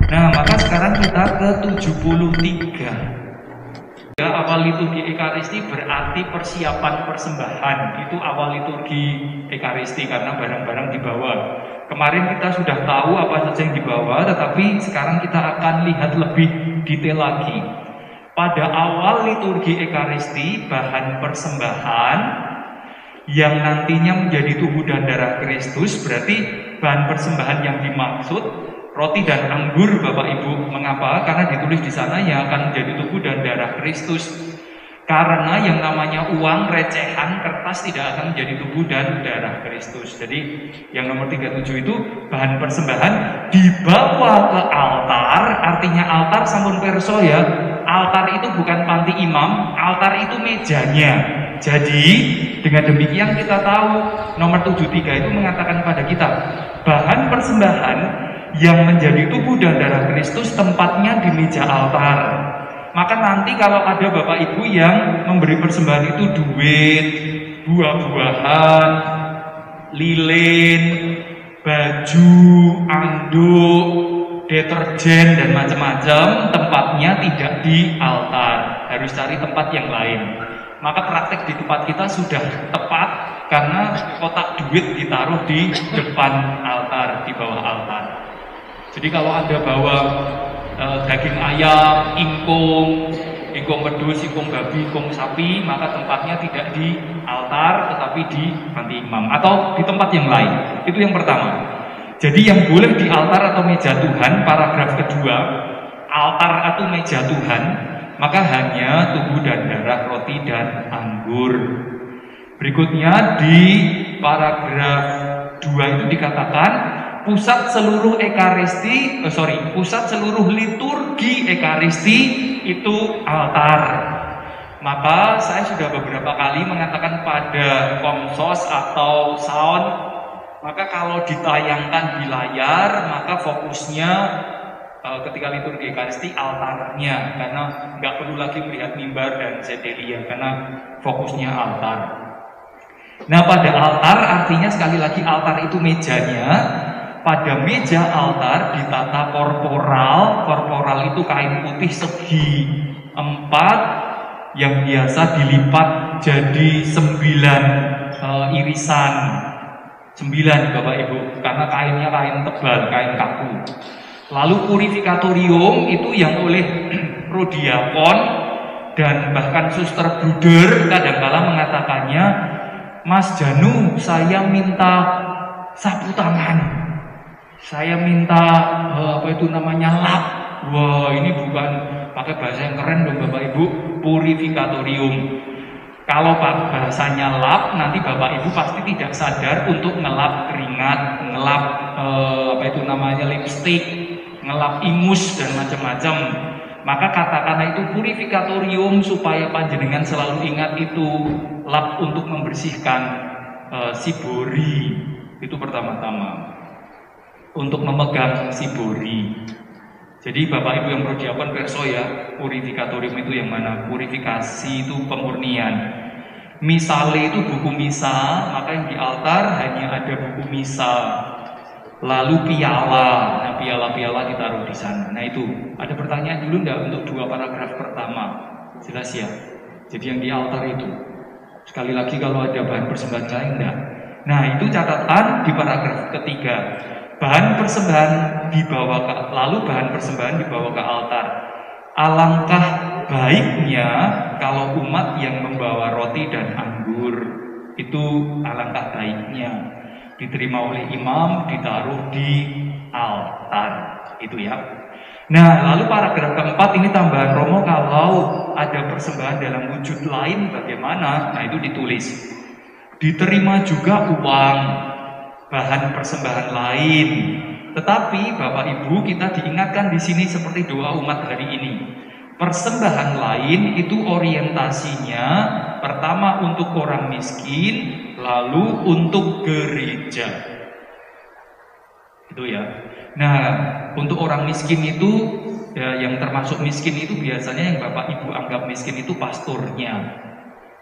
Nah, maka sekarang kita ke 73. Awal liturgi Ekaristi berarti persiapan persembahan. Itu awal liturgi Ekaristi karena barang-barang dibawa. Kemarin kita sudah tahu apa saja yang dibawa, tetapi sekarang kita akan lihat lebih detail lagi. Pada awal liturgi Ekaristi, bahan persembahan yang nantinya menjadi tubuh dan darah Kristus, berarti bahan persembahan yang dimaksud roti dan anggur, Bapak Ibu. Mengapa? Karena ditulis di sana yang akan menjadi tubuh dan darah Kristus. Karena yang namanya uang, recehan, kertas tidak akan menjadi tubuh dan darah Kristus. Jadi yang nomor 37 itu bahan persembahan dibawa ke altar. Artinya altar sampun perso ya. Altar itu bukan panti imam, altar itu mejanya. Jadi dengan demikian kita tahu nomor 73 itu mengatakan pada kita bahan persembahan yang menjadi tubuh dan darah Kristus tempatnya di meja altar. Maka nanti kalau ada Bapak Ibu yang memberi persembahan itu duit, buah-buahan, lilin, baju, anduk, deterjen dan macam-macam, tempatnya tidak di altar, harus cari tempat yang lain. Maka praktek di tempat kita sudah tepat karena kotak duit ditaruh di depan altar, di bawah altar. Jadi kalau Anda bawa daging ayam, ingkung pedus, ingkung babi, ingkung sapi, maka tempatnya tidak di altar tetapi di panti imam atau di tempat yang lain. Itu yang pertama. Jadi yang boleh di altar atau meja Tuhan, paragraf kedua, altar atau meja Tuhan, maka hanya tubuh dan darah, roti dan anggur. Berikutnya di paragraf 2 itu dikatakan pusat seluruh liturgi Ekaristi itu altar. Maka saya sudah beberapa kali mengatakan pada komsos atau sound, maka kalau ditayangkan di layar, maka fokusnya ketika liturgi Ekaristi altarnya, karena nggak perlu lagi melihat mimbar dan sedelia, karena fokusnya altar. Nah, pada altar artinya sekali lagi altar itu mejanya. Pada meja altar ditata korporal itu kain putih segi 4 yang biasa dilipat jadi 9 irisan. 9 Bapak Ibu, karena kainnya kain tebal, kain kaku. Lalu purifikatorium itu yang oleh prodiakon dan bahkan suster bruder kadang-kala mengatakannya, Mas Janu, saya minta sapu tangan. Saya minta lap. Wah, ini bukan pakai bahasa yang keren dong Bapak Ibu, purifikatorium. Kalau bahasanya lap, nanti Bapak Ibu pasti tidak sadar untuk ngelap keringat, ngelap lipstik, ngelap ingus dan macam-macam. Maka katakanlah itu purifikatorium supaya panjenengan selalu ingat itu lap untuk membersihkan sibori. Itu pertama-tama. Untuk memegang sibori. Jadi Bapak Ibu yang prodiakon perso ya, purifikatorium itu yang mana? Purifikasi itu pemurnian. Misale itu buku misa, maka yang di altar hanya ada buku misa. Lalu piala, nah piala-piala ditaruh di sana. Nah itu, ada pertanyaan dulu enggak untuk 2 paragraf pertama? Jelas ya. Jadi yang di altar itu. Sekali lagi kalau ada bahan persembahan lain enggak? Nah itu catatan di paragraf ketiga. Bahan persembahan dibawa ke altar. Alangkah baiknya kalau umat yang membawa roti dan anggur, itu alangkah baiknya diterima oleh imam, ditaruh di altar. Itu ya. Nah, lalu paragraf keempat ini tambahan Romo, kalau ada persembahan dalam wujud lain bagaimana? Nah, itu ditulis. Diterima juga uang, bahan persembahan lain. Tetapi Bapak Ibu, kita diingatkan di sini seperti doa umat hari ini. Persembahan lain itu orientasinya pertama untuk orang miskin, lalu untuk gereja. Itu ya. Nah, untuk orang miskin itu ya, yang termasuk miskin itu biasanya yang Bapak Ibu anggap miskin itu pastornya.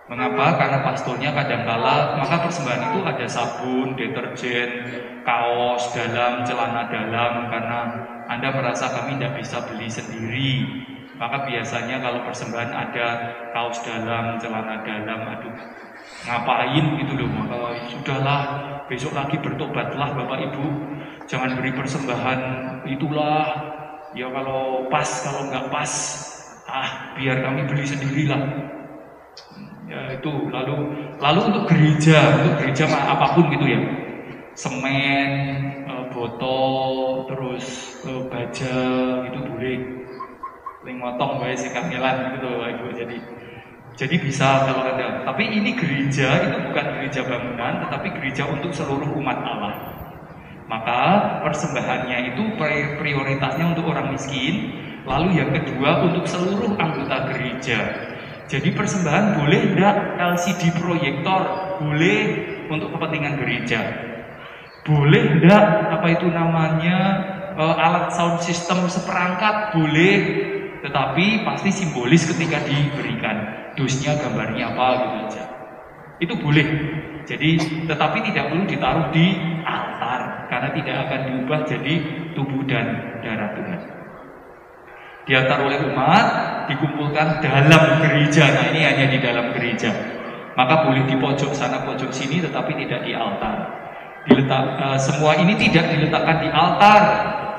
Mengapa? Karena pastornya kadangkala, maka persembahan itu ada sabun, deterjen, kaos dalam, celana dalam, karena Anda merasa kami tidak bisa beli sendiri. Maka biasanya kalau persembahan ada kaos dalam, celana dalam, aduh ngapain gitu loh. Maka sudahlah, besok lagi bertobatlah Bapak Ibu, jangan beri persembahan itulah. Ya kalau pas, kalau nggak pas, biar kami beli sendirilah. Ya itu. Lalu untuk gereja apapun gitu ya, semen, botol, terus baja itu boleh. Motong bae sikap ngelan gitu loh Ibu. Jadi bisa kalau ada. Tapi ini gereja itu bukan gereja bangunan, tetapi gereja untuk seluruh umat Allah. Maka persembahannya itu prioritasnya untuk orang miskin, lalu yang kedua untuk seluruh anggota gereja. Jadi persembahan boleh enggak LCD proyektor? Boleh untuk kepentingan gereja. Boleh enggak apa itu namanya alat sound system seperangkat? Boleh. Tetapi pasti simbolis ketika diberikan. Dosnya gambarnya apa gitu aja. Itu boleh. Jadi tetapi tidak perlu ditaruh di altar karena tidak akan diubah jadi tubuh dan darah Tuhan. Diantar oleh umat, dikumpulkan dalam gereja. Nah ini hanya di dalam gereja. Maka boleh di pojok sana pojok sini, tetapi tidak di altar. Semua ini tidak diletakkan di altar,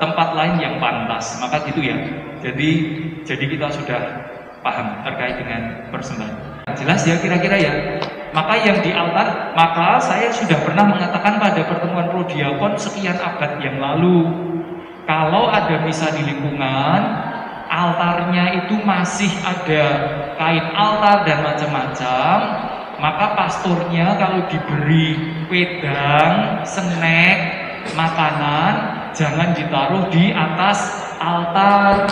tempat lain yang pantas. Maka gitu ya. Jadi kita sudah paham terkait dengan persembahan. Jelas ya kira-kira ya. Maka yang di altar, maka saya sudah pernah mengatakan pada pertemuan prodiakon sekian abad yang lalu, kalau ada misa di lingkungan, altarnya itu masih ada kain altar dan macam-macam, maka pastornya kalau diberi wedang, snack, makanan, jangan ditaruh di atas altar,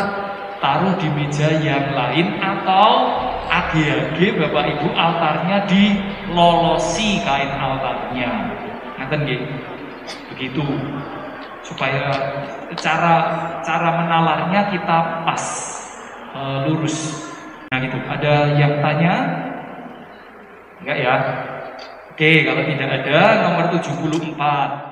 taruh di meja yang lain, atau age-age Bapak Ibu altarnya dilolosi kain altarnya. Ngaten nggih. Begitu. Supaya cara menalarnya kita pas, lurus. Nah gitu. Ada yang tanya? Enggak ya? Oke, kalau tidak ada, nomor 74.